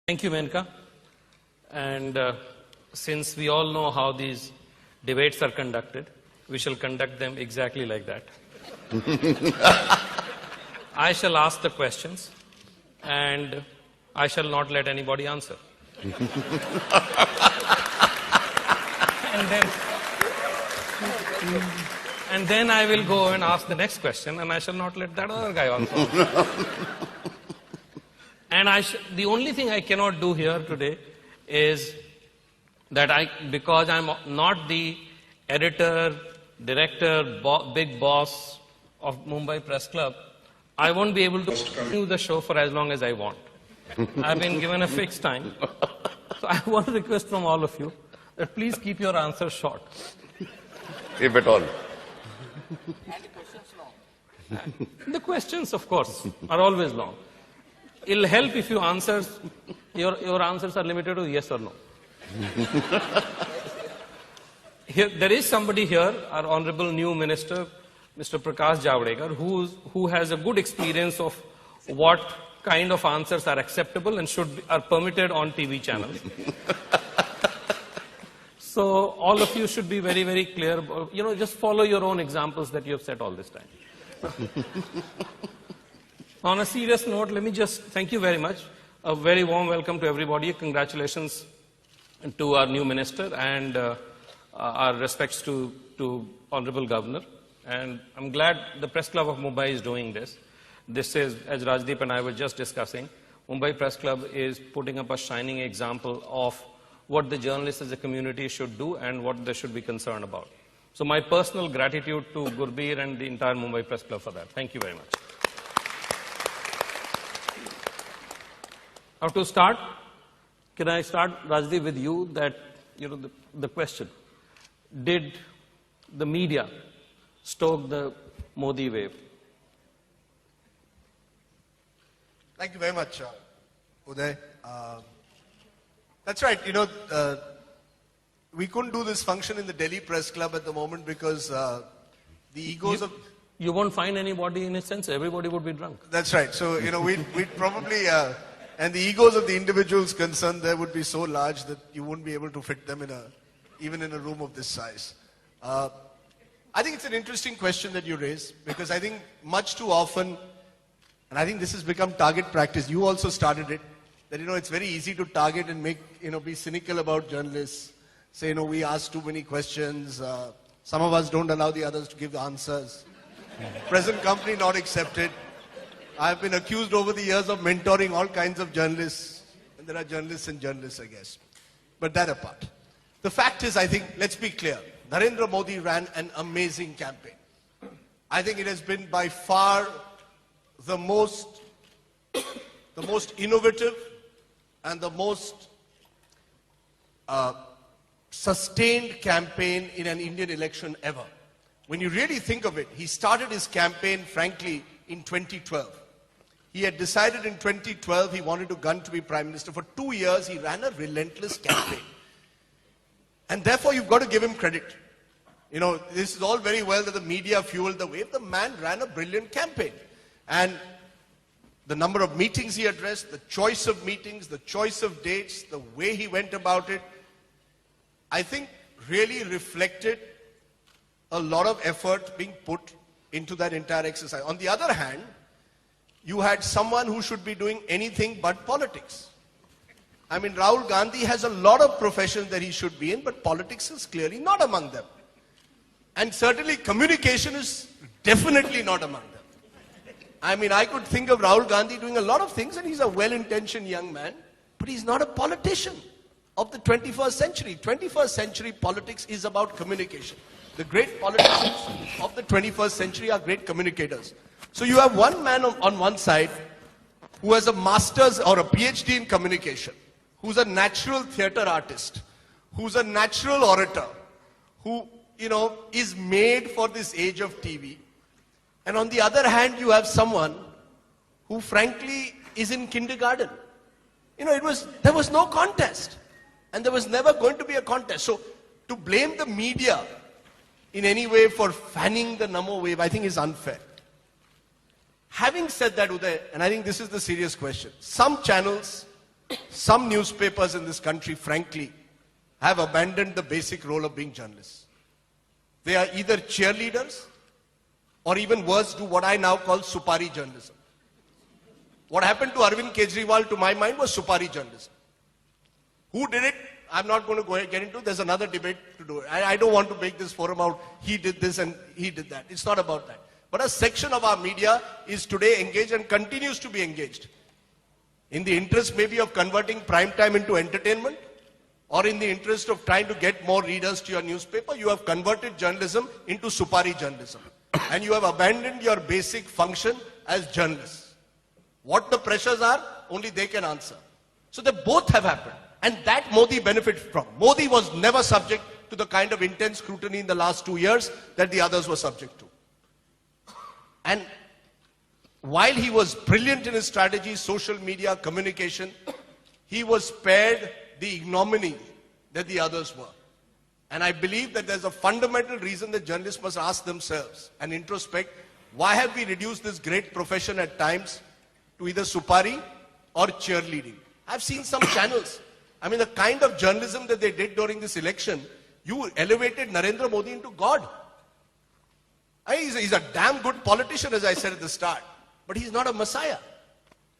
Thank you, Menka. And since we all know how these debates are conducted, we shall conduct them exactly like that. I shall ask the questions, and I shall not let anybody answer. and then I will go and ask the next question, and I shall not let that other guy answer. And the only thing I cannot do here today is that because I'm not the editor, director, big boss of Mumbai Press Club, I won't be able to continue the show for as long as I want. I've been given a fixed time. So I want to request from all of you that please keep your answers short. If at all. And the questions long. The questions, of course, are always long. It'll help if your answers are limited to yes or no. There is somebody here, our honorable new minister, Mr. Prakash Javadekar, who has a good experience of what kind of answers are acceptable and are permitted on TV channels. So all of you should be very, very clear. Just follow your own examples that you have set all this time. On a serious note, let me just thank you very much. A very warm welcome to everybody. Congratulations to our new minister and our respects to Honorable Governor. And I'm glad the Press Club of Mumbai is doing this. This is, as Rajdeep and I were just discussing, Mumbai Press Club is putting up a shining example of what the journalists as a community should do and what they should be concerned about. So my personal gratitude to Gurbir and the entire Mumbai Press Club for that. Thank you very much. Now to start, can I start, Rajdeep, with you that, the question, did the media stoke the Modi wave? Thank you very much, Uday. That's right, we couldn't do this function in the Delhi Press Club at the moment because the egos of... You won't find anybody in a sense, everybody would be drunk. That's right, so, we'd probably... and the egos of the individuals concerned there would be so large that you wouldn't be able to fit them even in a room of this size. I think it's an interesting question that you raise because I think much too often, and I think this has become target practice, you also started it, that it's very easy to target and make, be cynical about journalists, say, we ask too many questions, some of us don't allow the others to give the answers, present company not accepted. I've been accused over the years of mentoring all kinds of journalists. And there are journalists and journalists, I guess. But that apart. The fact is, I think, let's be clear. Narendra Modi ran an amazing campaign. I think it has been by far the most innovative and the most sustained campaign in an Indian election ever. When you really think of it, he started his campaign, frankly, in 2012. He had decided in 2012 he wanted Gandhi to be Prime Minister. For 2 years, he ran a relentless campaign. And therefore, you've got to give him credit. This is all very well that the media fueled the wave. The man ran a brilliant campaign. And the number of meetings he addressed, the choice of meetings, the choice of dates, the way he went about it, I think really reflected a lot of effort being put into that entire exercise. On the other hand, you had someone who should be doing anything but politics. I mean, Rahul Gandhi has a lot of professions that he should be in, but politics is clearly not among them. And certainly communication is definitely not among them. I mean, I could think of Rahul Gandhi doing a lot of things, and he's a well-intentioned young man, but he's not a politician of the 21st century. 21st century politics is about communication. The great politicians of the 21st century are great communicators. So you have one man on one side who has a master's or a PhD in communication, who's a natural theater artist, who's a natural orator, who, is made for this age of TV. And on the other hand, you have someone who frankly is in kindergarten. There was no contest. And there was never going to be a contest. So to blame the media in any way for fanning the Namo wave, I think is unfair. Having said that, Uday, and I think this is the serious question, some channels some newspapers in this country, frankly, have abandoned the basic role of being journalists. They are either cheerleaders or even worse, do what I now call supari journalism. What happened to Arvind Kejriwal, to my mind, was supari journalism. Who did it? I'm not going to get into. There's another debate to do it. I don't want to make this forum out, he did this and he did that. It's not about that. But a section of our media is today engaged and continues to be engaged in the interest maybe of converting prime time into entertainment, or in the interest of trying to get more readers to your newspaper. You have converted journalism into supari journalism. And you have abandoned your basic function as journalists. What the pressures are, only they can answer. So they both have happened. And that Modi benefited from. Modi was never subject to the kind of intense scrutiny in the last 2 years that the others were subject to. And while he was brilliant in his strategy, social media, communication, he was spared the ignominy that the others were. And I believe that there's a fundamental reason that journalists must ask themselves and introspect, why have we reduced this great profession at times to either supari or cheerleading? I've seen some channels. I mean, the kind of journalism that they did during this election, you elevated Narendra Modi into God. He's a damn good politician, as I said at the start. But he's not a messiah.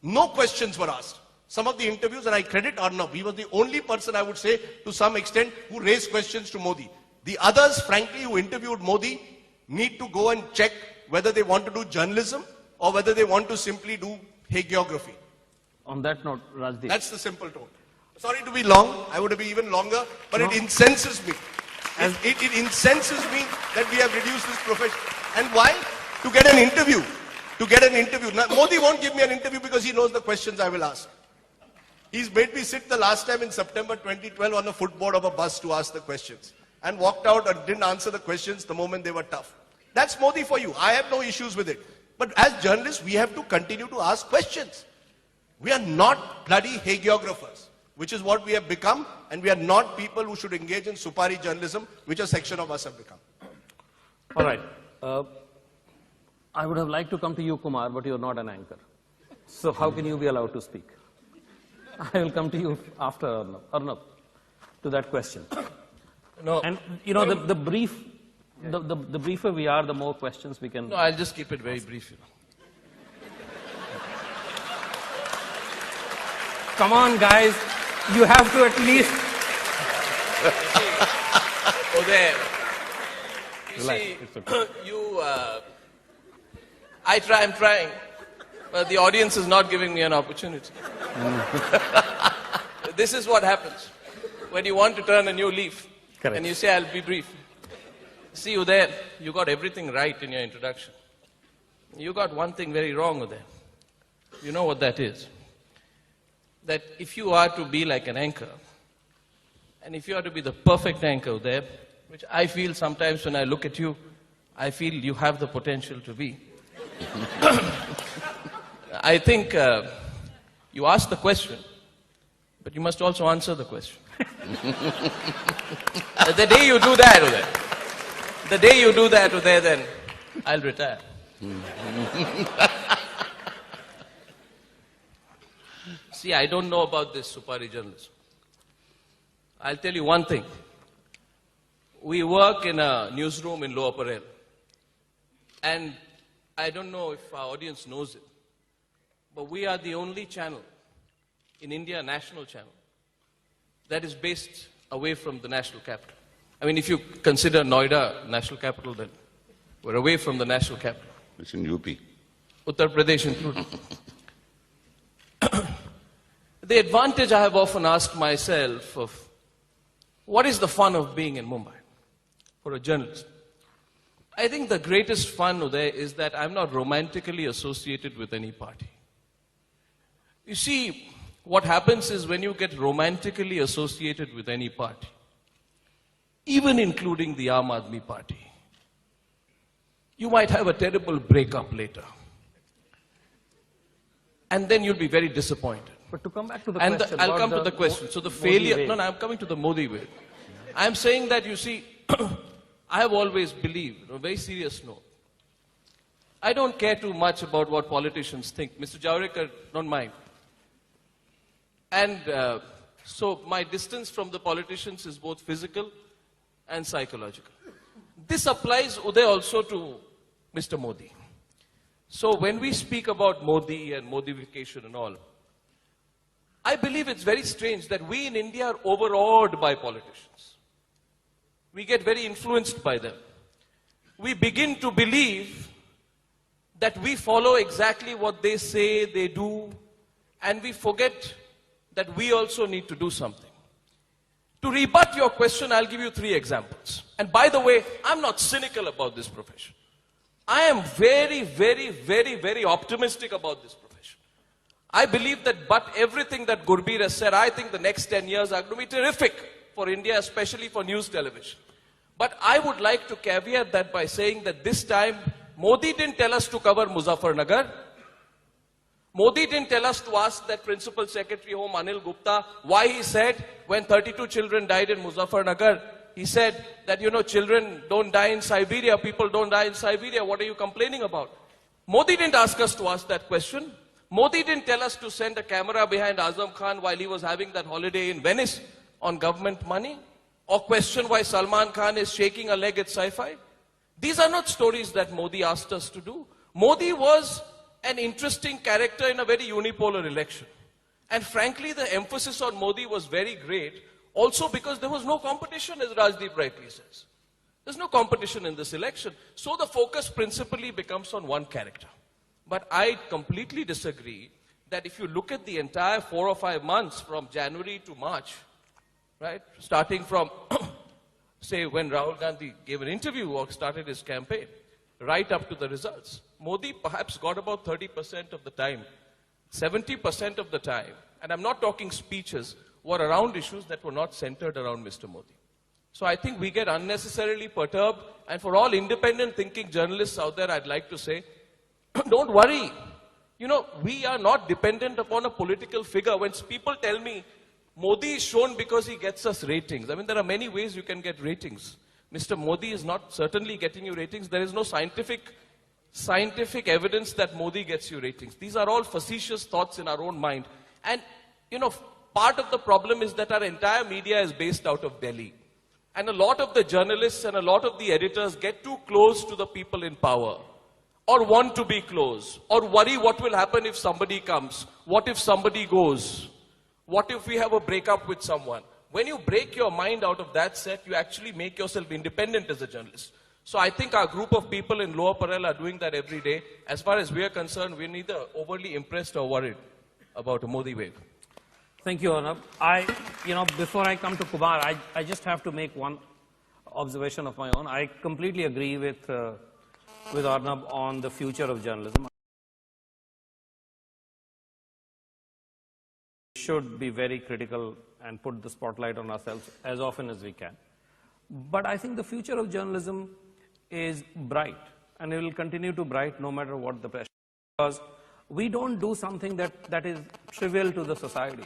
No questions were asked. Some of the interviews, and I credit Arnab, he was the only person, I would say, to some extent, who raised questions to Modi. The others, frankly, who interviewed Modi, need to go and check whether they want to do journalism or whether they want to simply do hagiography. On that note, Rajdeep. That's the simple tone. Sorry to be long, I would be even longer, but it incenses me. It incenses me that we have reduced this profession. And why? To get an interview. To get an interview. Now, Modi won't give me an interview because he knows the questions I will ask. He's made me sit the last time in September 2012 on the footboard of a bus to ask the questions. And walked out and didn't answer the questions the moment they were tough. That's Modi for you. I have no issues with it. But as journalists, we have to continue to ask questions. We are not bloody hagiographers, which is what we have become. And we are not people who should engage in supari journalism, which a section of us have become. All right. I would have liked to come to you, Kumar, but you're not an anchor. So how can you be allowed to speak? I will come to you after Arnab to that question. No. And you know, the briefer we are, the more questions we can. No, I'll just keep it very brief. Come on, guys. You have to at least. Oh, there. You Relax. see, It's okay. I'm trying, but the audience is not giving me an opportunity. This is what happens when you want to turn a new leaf. Correct. And you say, I'll be brief. See, you there, you got everything right in your introduction. You got one thing very wrong with there. You know what that is? That if you are to be like an anchor, and if you are to be the perfect anchor there, which I feel sometimes when I look at you, I feel you have the potential to be. I think you ask the question, but you must also answer the question. The day you do that, Uday, the day you do that, Uday, then I'll retire. See, I don't know about this supari journalism. I'll tell you one thing. We work in a newsroom in Lower Parel. And I don't know if our audience knows it, but we are the only channel in India, national channel, that is based away from the national capital. I mean, if you consider Noida national capital, then we're away from the national capital. It's in UP. Uttar Pradesh included. The advantage I have often asked myself of what is the fun of being in Mumbai for a journalist? I think the greatest fun there is that I'm not romantically associated with any party. You see, what happens is when you get romantically associated with any party, even including the Aam Aadmi Party, you might have a terrible breakup later. And then you'll be very disappointed. But to come back to the And question. I'll about come to the question. So the Modi failure, way. no, I'm coming to the Modi way. I'm saying that, you see, I have always believed, on a very serious note, I don't care too much about what politicians think. Mr. Jawarekar, don't mind. And so my distance from the politicians is both physical and psychological. This applies, Uday, also to Mr. Modi. So when we speak about Modi and Modification and all, I believe it's very strange that we in India are overawed by politicians. We get very influenced by them. We begin to believe that we follow exactly what they say, they do, and we forget that we also need to do something. To rebut your question, I'll give you 3 examples. And by the way, I'm not cynical about this profession. I am very, very, very, very optimistic about this profession. I believe that, but everything that Gurbir has said, I think the next 10 years are going to be terrific for India, especially for news television. But I would like to caveat that by saying that this time, Modi didn't tell us to cover Muzaffarnagar. Modi didn't tell us to ask that Principal Secretary Home Anil Gupta why he said when 32 children died in Muzaffarnagar, he said that, you know, children don't die in Siberia, people don't die in Siberia, what are you complaining about? Modi didn't ask us to ask that question. Modi didn't tell us to send a camera behind Azam Khan while he was having that holiday in Venice on government money, or question why Salman Khan is shaking a leg at sci-fi. These are not stories that Modi asked us to do. Modi was an interesting character in a very unipolar election. And frankly, the emphasis on Modi was very great, also because there was no competition, as Rajdeep rightly says. There's no competition in this election. So the focus principally becomes on one character. But I completely disagree that if you look at the entire 4 or 5 months from January to March, right, starting from, say, when Rahul Gandhi gave an interview or started his campaign, right up to the results, Modi perhaps got about 30% of the time, 70% of the time, and I'm not talking speeches, were around issues that were not centered around Mr. Modi. So I think we get unnecessarily perturbed, and for all independent thinking journalists out there, I'd like to say, don't worry. You know, we are not dependent upon a political figure. When people tell me, Modi is shown because he gets us ratings. I mean, there are many ways you can get ratings. Mr. Modi is not certainly getting you ratings. There is no scientific evidence that Modi gets you ratings. These are all facetious thoughts in our own mind. And, you know, part of the problem is that our entire media is based out of Delhi. And a lot of the journalists and a lot of the editors get too close to the people in power, or want to be close, or worry what will happen if somebody comes. What if somebody goes? What if we have a breakup with someone? When you break your mind out of that set, you actually make yourself independent as a journalist. So I think our group of people in Lower Parel are doing that every day. As far as we are concerned, we're neither overly impressed or worried about a Modi wave. Thank you, Arnab. Before I come to Kumar, I just have to make one observation of my own. I completely agree with Arnab on the future of journalism. We should be very critical and put the spotlight on ourselves as often as we can. But I think the future of journalism is bright, and it will continue to bright no matter what the pressure. Because we don't do something that is trivial to the society.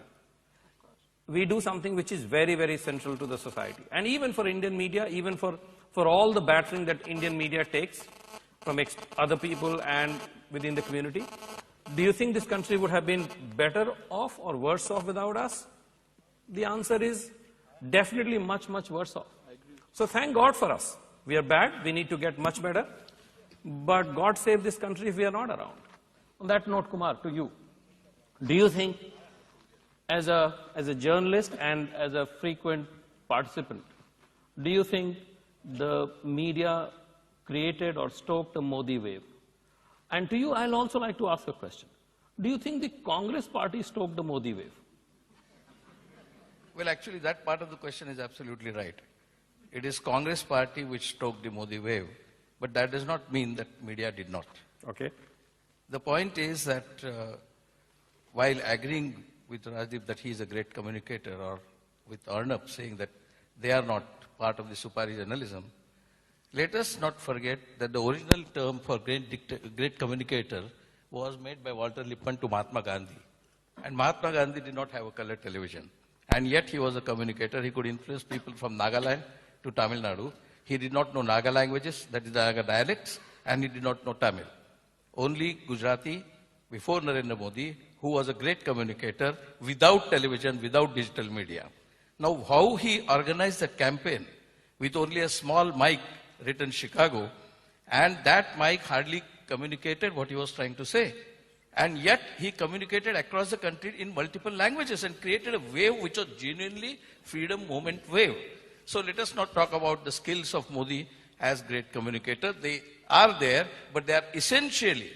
We do something which is very, very central to the society. And even for Indian media, even for all the battering that Indian media takes from other people and within the community, do you think this country would have been better off or worse off without us? The answer is definitely much, much worse off. So thank God for us. We are bad, we need to get much better. But God save this country if we are not around. On that note, Kumar, to you. Do you think, as a journalist and as a frequent participant, do you think the media created or stoked a Modi wave? And to you, I'll also like to ask a question. Do you think the Congress party stoked the Modi wave? Well, actually, that part of the question is absolutely right. It is Congress party which stoked the Modi wave, but that does not mean that media did not. Okay. The point is that while agreeing with Rajdeep that he is a great communicator, or with Arnab saying that they are not part of the Supari journalism, let us not forget that the original term for great communicator was made by Walter Lippmann to Mahatma Gandhi. And Mahatma Gandhi did not have a color television. And yet he was a communicator. He could influence people from Nagaland to Tamil Nadu. He did not know Naga languages, that is the Naga dialects, and he did not know Tamil. Only Gujarati, before Narendra Modi, who was a great communicator without television, without digital media. Now, how he organized that campaign with only a small mic written Chicago, and that mic hardly communicated what he was trying to say. And yet, he communicated across the country in multiple languages and created a wave which was genuinely freedom movement wave. So let us not talk about the skills of Modi as great communicator. They are there, but they are essentially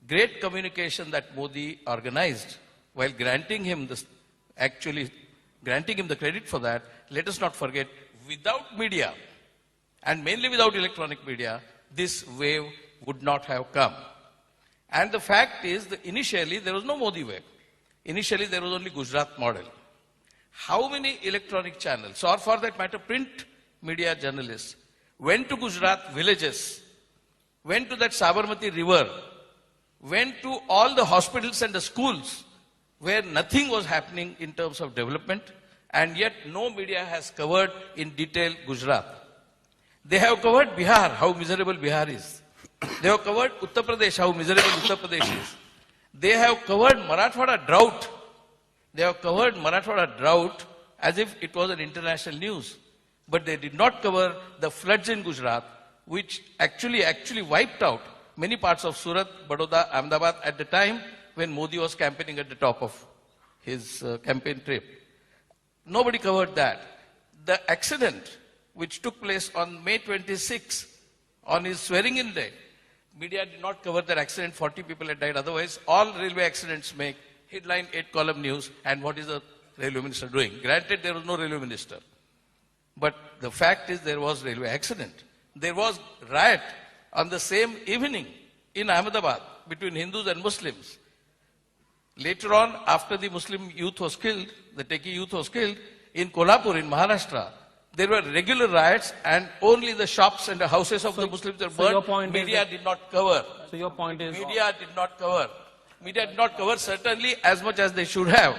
great communication that Modi organized. While granting him the credit for that, let us not forget, without media, and mainly without electronic media, this wave would not have come. And the fact is that initially there was no Modi wave. Initially there was only Gujarat model. How many electronic channels, or for that matter print media journalists, went to Gujarat villages, went to that Sabarmati river, went to all the hospitals and the schools where nothing was happening in terms of development, and yet no media has covered in detail Gujarat. They have covered Bihar, how miserable Bihar is. They have covered Uttar Pradesh, how miserable Uttar Pradesh is. They have covered Marathwada drought. They have covered Marathwada drought as if it was an international news. But they did not cover the floods in Gujarat, which actually wiped out many parts of Surat, Baroda, Ahmedabad at the time when Modi was campaigning at the top of his campaign trip. Nobody covered that. The accident which took place on May 26 on his swearing-in day, media did not cover that accident. 40 people had died. Otherwise, all railway accidents make headline 8-column news. And what is the railway minister doing? Granted, there was no railway minister. But the fact is there was railway accident. There was riot on the same evening in Ahmedabad between Hindus and Muslims. Later on, after the Muslim youth was killed, the Teki youth was killed, in Kolhapur, in Maharashtra, there were regular riots and only the shops and the houses of the Muslims were burned. Media did not cover. So your point is... Media did not cover. Media did not cover certainly as much as they should have.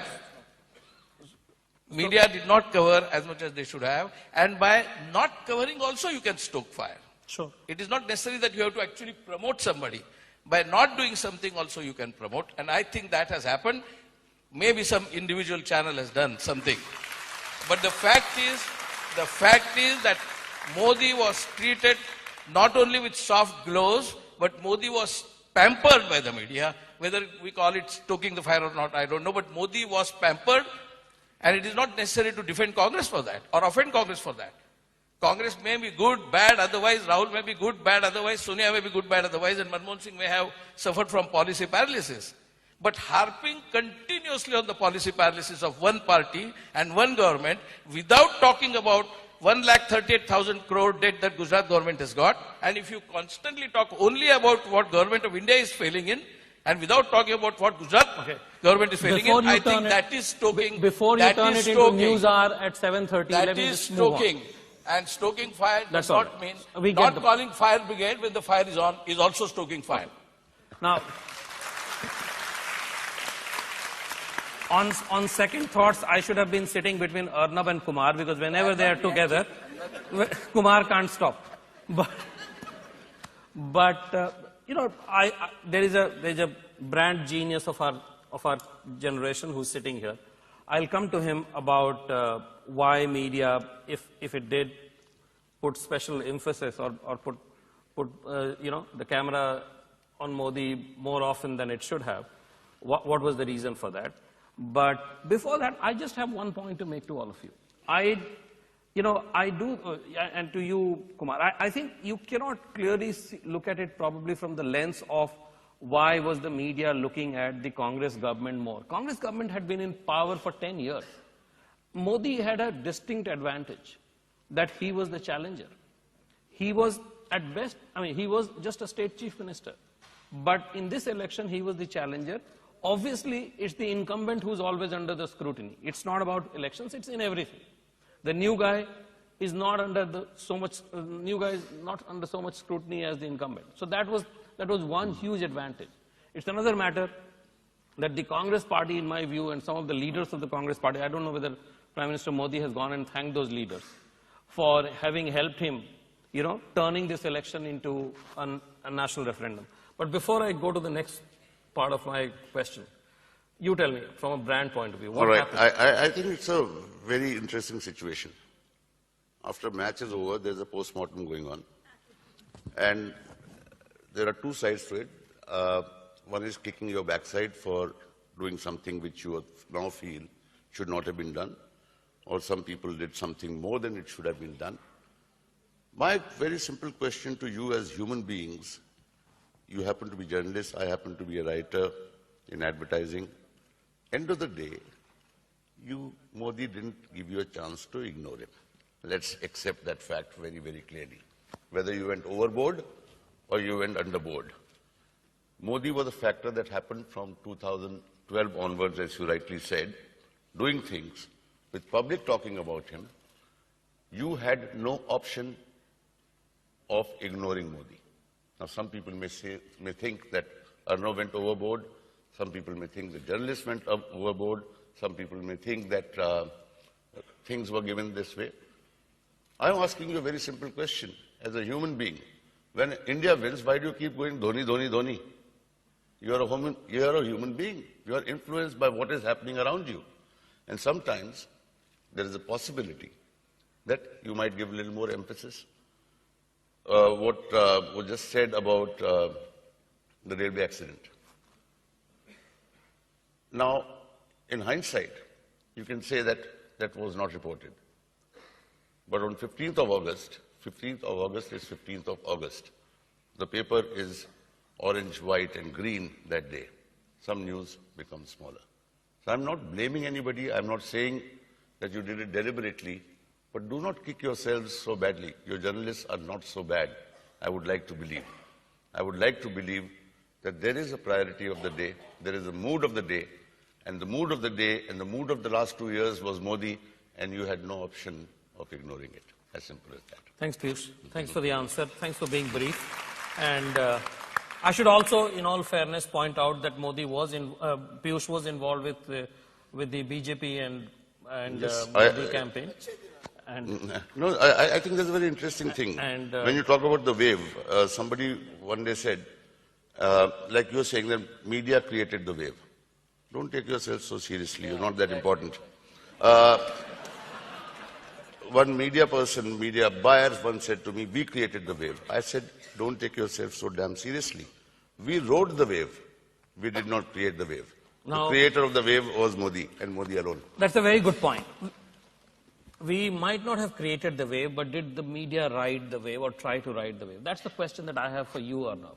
Media did not cover as much as they should have. And by not covering also you can stoke fire. Sure. It is not necessary that you have to actually promote somebody. By not doing something also you can promote. And I think that has happened. Maybe some individual channel has done something. But the fact is that Modi was treated not only with soft gloves, but Modi was pampered by the media. Whether we call it stoking the fire or not, I don't know. But Modi was pampered, and it is not necessary to defend Congress for that or offend Congress for that. Congress may be good, bad, otherwise. Rahul may be good, bad, otherwise. Sonia may be good, bad, otherwise. And Manmohan Singh may have suffered from policy paralysis. But harping continuously on the policy paralysis of one party and one government without talking about 1,38,000 crore debt that Gujarat government has got. And if you constantly talk only about what government of India is failing in and without talking about what Gujarat government is failing in, I think that is stoking. Before you turn it into news hour at 7:30, that is stoking. And stoking fire does not mean not calling fire brigade when the fire is on is also stoking fire. Now, on second thoughts, I should have been sitting between Arnab and Kumar because whenever they are together, Kumar can't stop. But you know, there is a brand genius of our generation who's sitting here. I'll come to him about why media, if it did put special emphasis or put you know, the camera on Modi more often than it should have, what was the reason for that? But before that, I just have one point to make to all of you. I do, and to you, Kumar, I think you cannot clearly look at it probably from the lens of why was the media looking at the Congress government more. Congress government had been in power for 10 years. Modi had a distinct advantage that he was the challenger. He was at best, he was just a state chief minister. But in this election, he was the challenger. Obviously, it's the incumbent who's always under the scrutiny. It's not about elections, it's in everything. The new guy is not under so much scrutiny as the incumbent. So that was one huge advantage. It's another matter that the Congress party, in my view, and some of the leaders of the Congress party, I don't know whether Prime Minister Modi has gone and thanked those leaders for having helped him, you know, turning this election into a national referendum. But before I go to the next part of my question, You tell me, from a brand point of view, what All right. happened? I think it's a very interesting situation. After match is over, there's a post-mortem going on. And there are two sides to it. One is kicking your backside for doing something which you now feel should not have been done, or some people did something more than it should have been done. My very simple question to you as human beings, you happen to be journalists, I happen to be a writer in advertising. End of the day, Modi didn't give you a chance to ignore him. Let's accept that fact very, very clearly. Whether you went overboard or you went underboard. Modi was a factor that happened from 2012 onwards, as you rightly said, doing things with public talking about him. You had no option of ignoring Modi. Now, some people may think that Arnab went overboard. Some people may think the journalists went overboard. Some people may think that things were given this way. I'm asking you a very simple question. As a human being, when India wins, why do you keep going Dhoni, Dhoni, Dhoni? You are a human being. You are influenced by what is happening around you. And sometimes there is a possibility that you might give a little more emphasis. What was just said about the railway accident. Now, in hindsight, you can say that that was not reported. But on 15th of August is 15th of August. The paper is orange, white, and green that day. Some news becomes smaller. So I'm not blaming anybody. I'm not saying that you did it deliberately. But do not kick yourselves so badly. Your journalists are not so bad, I would like to believe. I would like to believe that there is a priority of the day, there is a mood of the day, and the mood of the day and the mood of the last 2 years was Modi, and you had no option of ignoring it. As simple as that. Thanks, Piyush. Thanks for the answer. Thanks for being brief. And I should also, in all fairness, point out that Piyush was involved with the BJP and Yes, Modi campaign. And no, I think that's a very interesting thing. And, when you talk about the wave, somebody one day said, like you're saying, that media created the wave. Don't take yourself so seriously. You're not that important. One media buyer once said to me, we created the wave. I said, don't take yourself so damn seriously. We rode the wave. We did not create the wave. Now, the creator of the wave was Modi, and Modi alone. That's a very good point. We might not have created the wave, but did the media ride the wave or try to ride the wave? That's the question that I have for you, Arnab.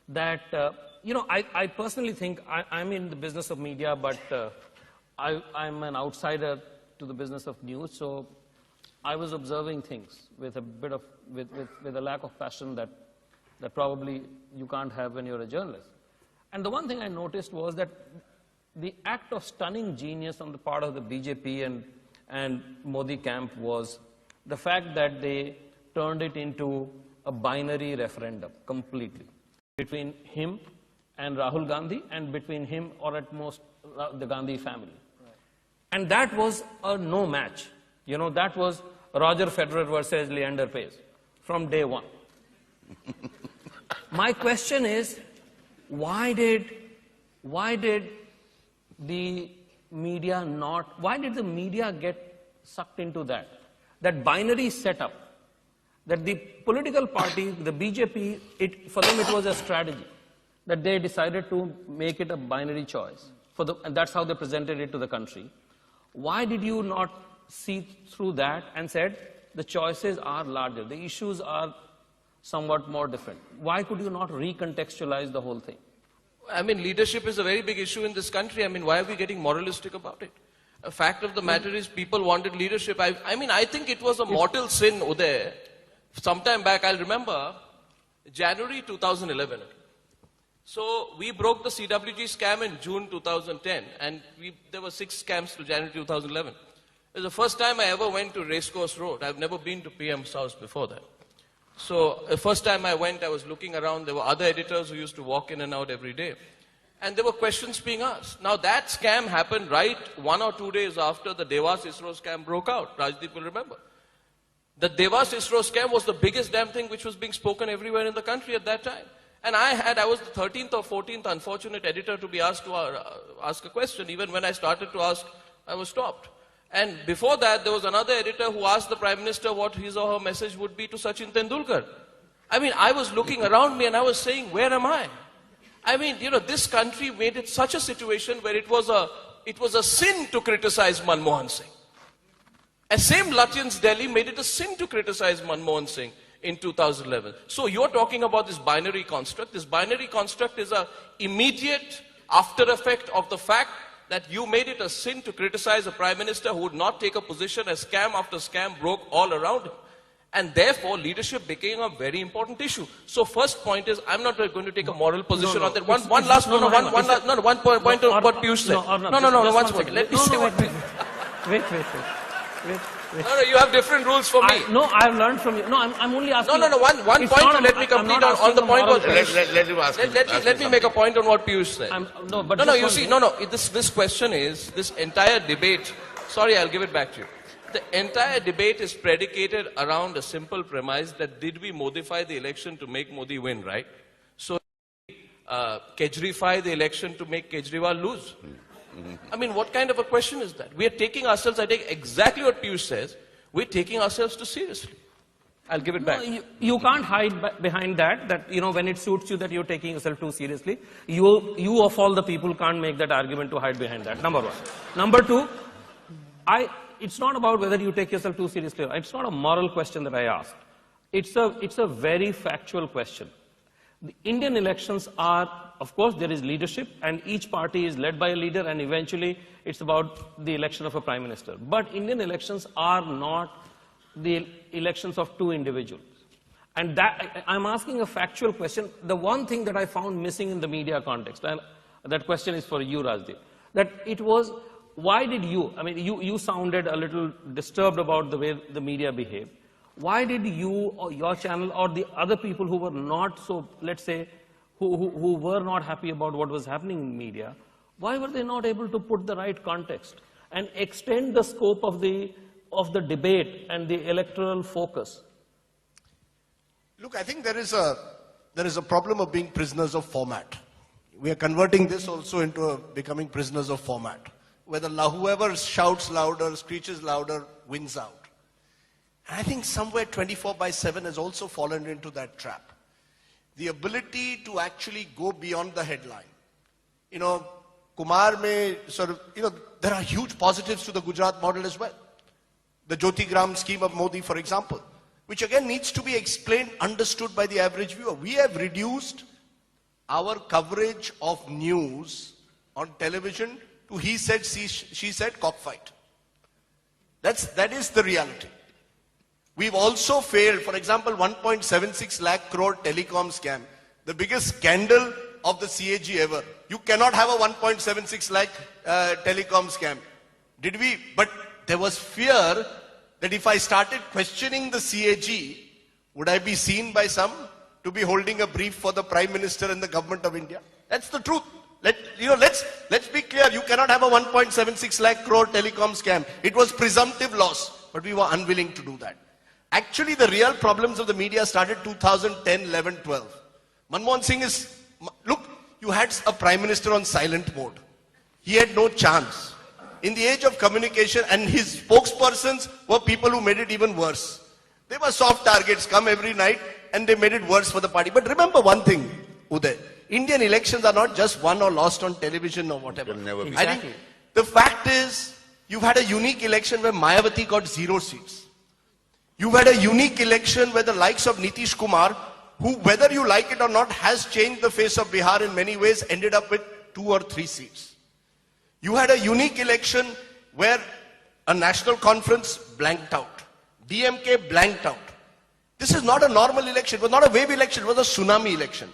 That, I personally think I'm in the business of media, but I'm an outsider to the business of news, so I was observing things with a lack of passion that probably you can't have when you're a journalist. And the one thing I noticed was that the act of stunning genius on the part of the BJP and Modi camp was the fact that they turned it into a binary referendum completely between him and Rahul Gandhi and between him or at most the Gandhi family. Right. And that was a no match. That was Roger Federer versus Leander Paes from day one. My question is, why did the media get sucked into that binary setup, that the political party, the BJP, for them it was a strategy, that they decided to make it a binary choice, and that's how they presented it to the country. Why did you not see through that and said, the choices are larger, the issues are somewhat more different? Why could you not recontextualize the whole thing? I mean, leadership is a very big issue in this country. I mean, why are we getting moralistic about it? A fact of the matter is people wanted leadership. I think it was a mortal sin, Uday. Sometime back, I'll remember, January 2011. So we broke the CWG scam in June 2010, and there were 6 scams till January 2011. It was the first time I ever went to Racecourse Road. I've never been to PM's house before that. So the first time I went, I was looking around. There were other editors who used to walk in and out every day. And there were questions being asked. Now that scam happened right 1 or 2 days after the Devas ISRO scam broke out. Rajdeep will remember. The Devas ISRO scam was the biggest damn thing which was being spoken everywhere in the country at that time. And I was the 13th or 14th unfortunate editor to be asked to ask a question. Even when I started to ask, I was stopped. And before that, there was another editor who asked the Prime Minister what his or her message would be to Sachin Tendulkar. I mean, I was looking around me and I was saying, where am I? I mean, this country made it such a situation where it was a sin to criticize Manmohan Singh. And same Lutyens Delhi made it a sin to criticize Manmohan Singh in 2011. So you're talking about this binary construct. This binary construct is an immediate after effect of the fact that you made it a sin to criticize a Prime Minister who would not take a position as scam after scam broke all around him. And therefore, leadership became a very important issue. So first point is, I'm not going to take a moral position on that. One point on what Piyush said. One second. Let me say what Wait. No, you have different rules for me. I've learned from you. No, I'm only asking. One point to let me complete on the point. Let him ask. Let me make a point on what Piyush said. This question is, this entire debate, sorry, I'll give it back to you. The entire debate is predicated around a simple premise that did we modify the election to make Modi win, right? So, Kejrify the election to make Kejriwal lose. I mean, what kind of a question is that? We are taking ourselves, I take exactly what Piyush says, we're taking ourselves too seriously. I'll give it back. You can't hide behind that, when it suits you that you're taking yourself too seriously. You of all the people can't make that argument to hide behind that, number one. Number two, it's not about whether you take yourself too seriously. It's not a moral question that I asked. It's a very factual question. The Indian elections are, of course, there is leadership, and each party is led by a leader, and eventually it's about the election of a prime minister. But Indian elections are not the elections of two individuals. And I'm asking a factual question. The one thing that I found missing in the media context, and that question is for you, Rajdeep, that it was, why did you sounded a little disturbed about the way the media behaved. Why did you or your channel or the other people who were not so, let's say, who were not happy about what was happening in media, why were they not able to put the right context and extend the scope of the debate and the electoral focus? Look, I think there is a problem of being prisoners of format. We are converting this also into becoming prisoners of format. Whether whoever shouts louder, screeches louder, wins out. And I think somewhere 24/7 has also fallen into that trap. The ability to actually go beyond the headline. Kumar may there are huge positives to the Gujarat model as well. The Jyotigram scheme of Modi, for example, which again needs to be explained, understood by the average viewer. We have reduced our coverage of news on television to he said, she said, cockfight. That is the reality. We've also failed, for example, 1.76 lakh crore telecom scam, the biggest scandal of the CAG ever. You cannot have a 1.76 lakh telecom scam. But there was fear that if I started questioning the CAG, would I be seen by some to be holding a brief for the Prime Minister and the government of India? That's the truth. Let's be clear. You cannot have a 1.76 lakh crore telecom scam. It was presumptive loss, but we were unwilling to do that. Actually, the real problems of the media started 2010, 11, 12. Manmohan Singh look, you had a Prime Minister on silent mode. He had no chance. In the age of communication, and his spokespersons were people who made it even worse. They were soft targets, come every night, and they made it worse for the party. But remember one thing, Uday. Indian elections are not just won or lost on television or whatever. Exactly. I think the fact is, you've had a unique election where Mayawati got 0 seats. You've had a unique election where the likes of Nitish Kumar, who, whether you like it or not, has changed the face of Bihar in many ways, ended up with 2 or 3 seats. You had a unique election where a national conference blanked out. DMK blanked out. This is not a normal election. It was not a wave election. It was a tsunami election.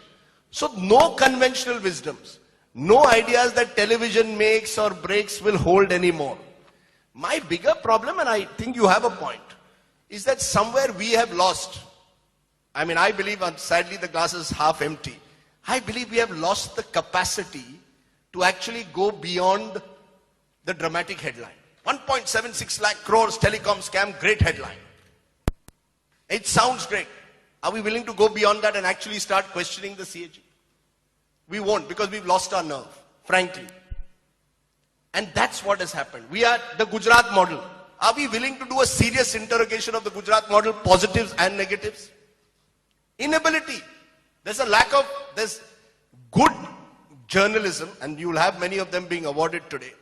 So no conventional wisdoms, no ideas that television makes or breaks will hold anymore. My bigger problem, and I think you have a point, is that somewhere we have lost. I mean, I believe, sadly the glass is half empty. I believe we have lost the capacity to actually go beyond the dramatic headline. 1.76 lakh crores telecom scam, great headline. It sounds great. Are we willing to go beyond that and actually start questioning the CAG? We won't, because we've lost our nerve, frankly. And that's what has happened. We are the Gujarat model. Are we willing to do a serious interrogation of the Gujarat model, positives and negatives? Inability. There's good journalism, and you will have many of them being awarded today.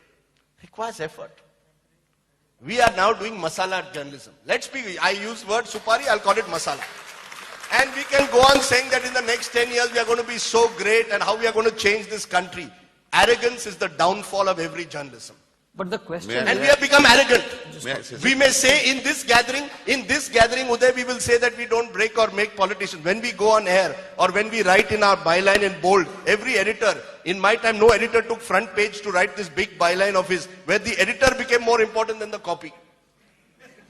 Requires effort. We are now doing masala journalism. I use word supari, I'll call it masala. And we can go on saying that in the next 10 years we are going to be so great and how we are going to change this country. Arrogance is the downfall of every journalism. But the question And we have become arrogant. We may say in this gathering, Uday, we will say that we don't break or make politicians. When we go on air or when we write in our byline in bold, every editor, in my time, no editor took front page to write this big byline of his, where the editor became more important than the copy.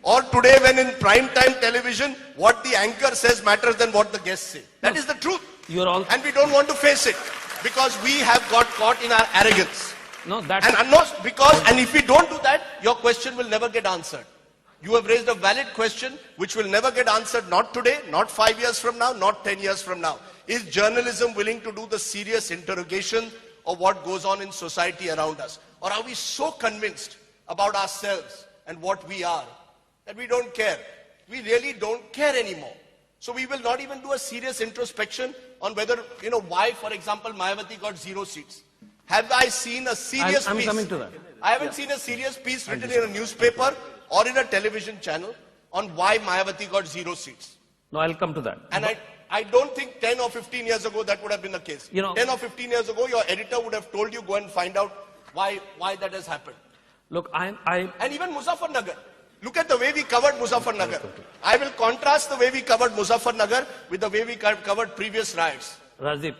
Or today, when in prime time television, what the anchor says matters than what the guests say. That is the truth. And we don't want to face it because we have got caught in our arrogance. No, that's... And if we don't do that, your question will never get answered. You have raised a valid question which will never get answered, not today, not 5 years from now, not 10 years from now. Is journalism willing to do the serious interrogation of what goes on in society around us? Or are we so convinced about ourselves and what we are that we don't care? We really don't care anymore. So we will not even do a serious introspection on whether, why, for example, Mayawati got 0 seats. Have I seen a serious piece? I'm coming to that. I haven't seen a serious piece written in a newspaper or in a television channel on why Mayawati got 0 seats. No, I'll come to that. And I don't think 10 or 15 years ago that would have been the case. 10 or 15 years ago, your editor would have told you, go and find out why that has happened. Look, And even Muzaffarnagar. Look at the way we covered Muzaffarnagar. I will contrast the way we covered Muzaffarnagar with the way we covered previous riots. Rajdeep,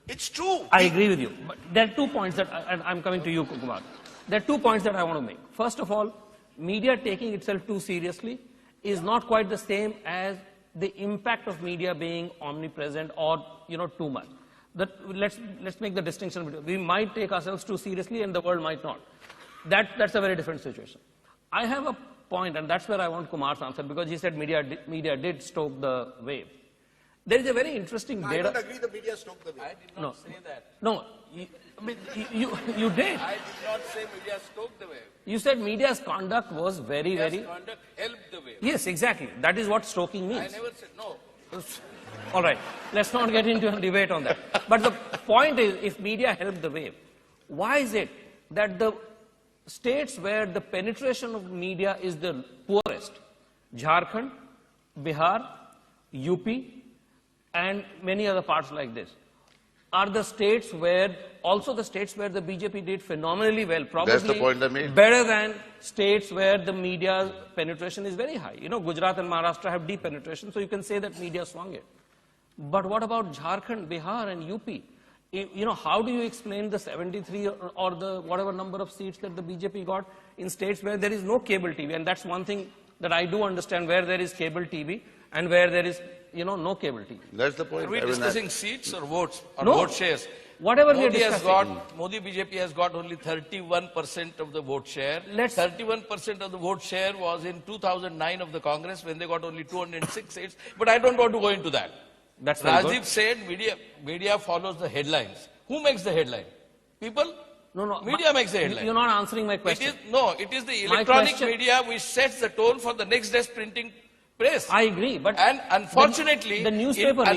it's true. I agree with you. But there are 2 points that, and I'm coming to you, Kumar. There are 2 points that I want to make. First of all, media taking itself too seriously is not quite the same as the impact of media being omnipresent or, too much. Let's make the distinction between, we might take ourselves too seriously and the world might not. That's a very different situation. I have a point, and that's where I want Kumar's answer, because he said media did stoke the wave. There is a very interesting data. I don't agree the media stoked the wave. I did not say that. No, you did. I did not say media stoked the wave. You said media's conduct was very... conduct helped the wave. Yes, exactly. That is what stoking means. I never said no. All right, let's not get into a debate on that. But the point is, if media helped the wave, why is it that the states where the penetration of media is the poorest, Jharkhand, Bihar, UP, and many other parts like this, are the states where, also the states where the BJP did phenomenally well, probably That's the point I made. better than states where the media penetration is very high. Gujarat and Maharashtra have deep penetration, so you can say that media swung it. But what about Jharkhand, Bihar, and UP? How do you explain the 73 or the whatever number of seats that the BJP got in states where there is no cable TV? And that's one thing that I do understand, where there is cable TV and where there is, no cable TV. That's the point. Are we discussing seats or votes or No. vote shares? Whatever we are discussing. Modi BJP has got only 31% of the vote share. 31% of the vote share was in 2009 of the Congress when they got only 206 seats. But I don't want to go into that. That's very Rajdeep good. said media follows the headlines. Who makes the headline? People? No. Media makes the headline. You're not answering my question. It is the electronic media which sets the tone for the next day's printing press. I agree, but and unfortunately, the newspaper the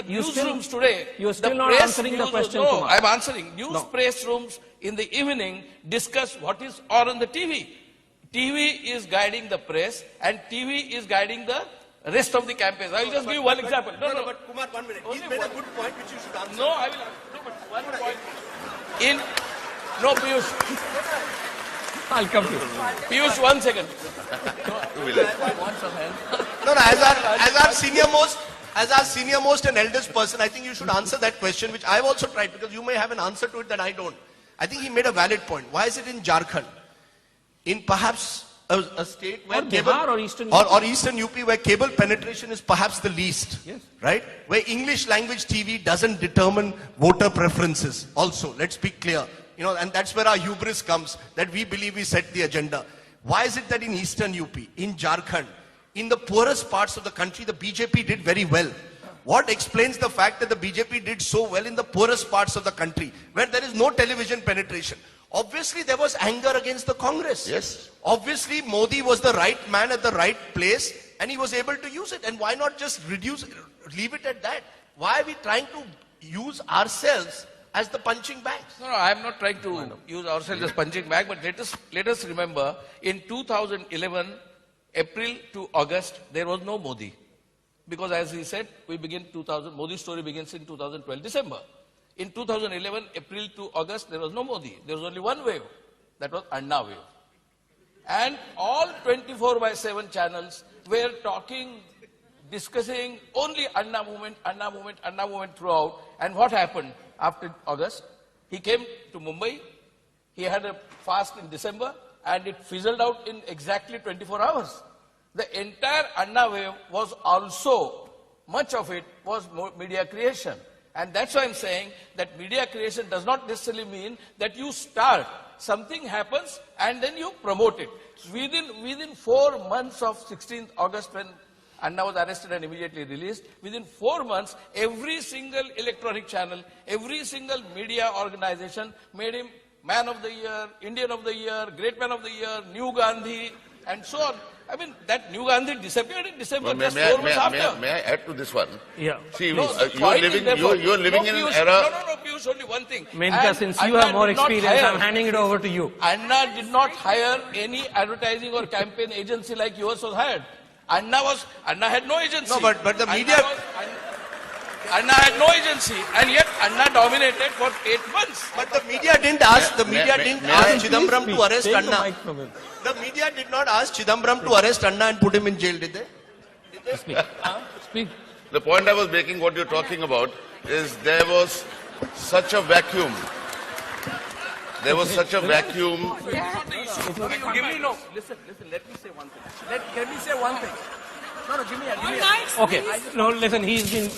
newsrooms today. You're still the not press answering the question, No, Kumar. I'm answering. Press No. rooms in the evening discuss what is on the TV. TV is guiding the press, and TV is guiding the rest of the campaigns. I'll just give you one example. But Kumar, 1 minute. He's made a good point which you should answer. No, I will. No, but one point. Piyush. I'll come to you. Piyush, 1 second. As our senior most and eldest person, I think you should answer that question, which I've also tried, because you may have an answer to it that I don't. I think he made a valid point. Why is it in Jharkhand? In perhaps a state where Bihar or Eastern UP. or Eastern UP, where cable penetration is perhaps the least. Yes. Right? Where English language TV doesn't determine voter preferences. Also, let's be clear. And that's where our hubris comes, that we believe we set the agenda. Why is it that in Eastern UP, in Jharkhand, in the poorest parts of the country, the BJP did very well. What explains the fact that the BJP did so well in the poorest parts of the country, where there is no television penetration? Obviously, there was anger against the Congress. Yes. Obviously, Modi was the right man at the right place, and he was able to use it. And why not just leave it at that? Why are we trying to use ourselves as the punching bags? No, I'm not trying to use ourselves as punching bag, but let us remember, in 2011, April to August, there was no Modi. Because as he said, Modi's story begins in 2012, December. In 2011, April to August, there was no Modi. There was only one wave. That was Anna wave. And all 24/7 channels were talking, discussing only Anna movement, Anna movement, Anna movement throughout. And what happened after August? He came to Mumbai. He had a fast in December, and it fizzled out in exactly 24 hours. The entire Anna wave was also, much of it was media creation. And that's why I'm saying that media creation does not necessarily mean that you start, something happens, and then you promote it. Within 4 months of 16th August, when Anna was arrested and immediately released, within 4 months, every single electronic channel, every single media organization made him Man of the Year, Indian of the Year, Great Man of the Year, New Gandhi, and so on. I mean, that New Gandhi disappeared in December, just 4 months after. May I add to this one? Yeah. See, No, you're living in an era... No, Piyush, only one thing. Menka, since you have more experience, I'm handing it over to you. Anna did not hire any advertising or campaign agency like yours was hired. Anna had no agency. No, but the media... Anna had no agency, and yet Anna dominated for 8 months. But the media didn't ask Chidambaram to arrest Take the Anna. mic from him. The media did not ask Chidambaram to arrest Anna and put him in jail, did they? Speak. Speak. The point I was making, what you're talking about, is there was such a vacuum. There was such a vacuum. You give me no. Listen. Let me say one thing. Let me say one thing. No, give me a. Okay. No, listen. He's been.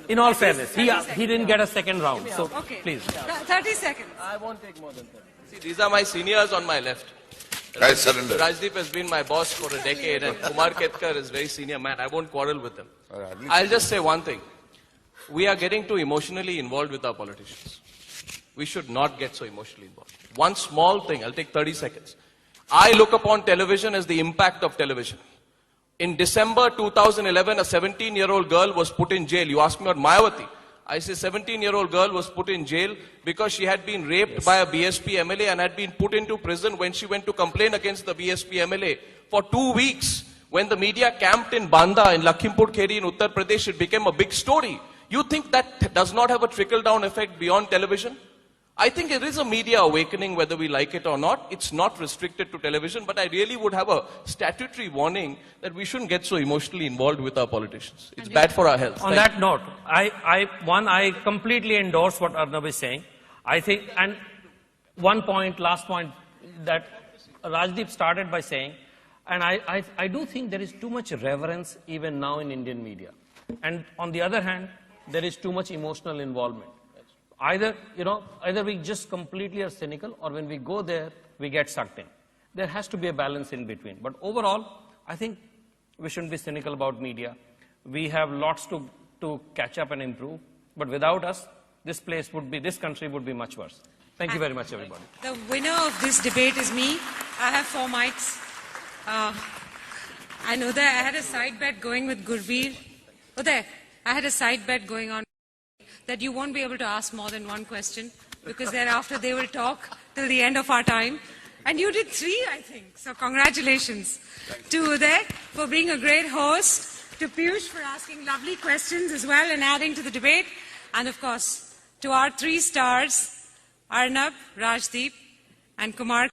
In all fairness, he didn't get a second round. So please. 30 seconds. I won't take more than 30. See, these are my seniors on my left. I surrender. Rajdeep has been my boss for a decade, and Kumar Ketkar is a very senior man. I won't quarrel with him. I'll just say one thing. We are getting too emotionally involved with our politicians. We should not get so emotionally involved. One small thing, I'll take 30 seconds. I look upon television as the impact of television. In December 2011, a 17-year-old girl was put in jail. You ask me about Mayawati. I say 17-year-old girl was put in jail because she had been raped by a BSP MLA and had been put into prison when she went to complain against the BSP MLA. For 2 weeks, when the media camped in Banda, in Lakhimpur Kheri in Uttar Pradesh, it became a big story. You think that does not have a trickle-down effect beyond television? I think it is a media awakening, whether we like it or not. It's not restricted to television, but I really would have a statutory warning that we shouldn't get so emotionally involved with our politicians. It's bad for our health. On that note, I completely endorse what Arnab is saying. I think, and last point that Rajdeep started by saying, and I do think there is too much reverence even now in Indian media. And on the other hand, there is too much emotional involvement. Either we just completely are cynical, or when we go there, we get sucked in. There has to be a balance in between. But overall, I think we shouldn't be cynical about media. We have lots to catch up and improve. But without us, this country would be much worse. Thank you very much, everybody. The winner of this debate is me. I have 4 mics. I know that I had a side bet going with Gurbir. I had a side bet going on that you won't be able to ask more than one question, because thereafter they will talk till the end of our time. And you did 3, I think. So congratulations to Uday for being a great host, to Piyush for asking lovely questions as well and adding to the debate, and of course to our 3 stars, Arnab, Rajdeep and Kumar.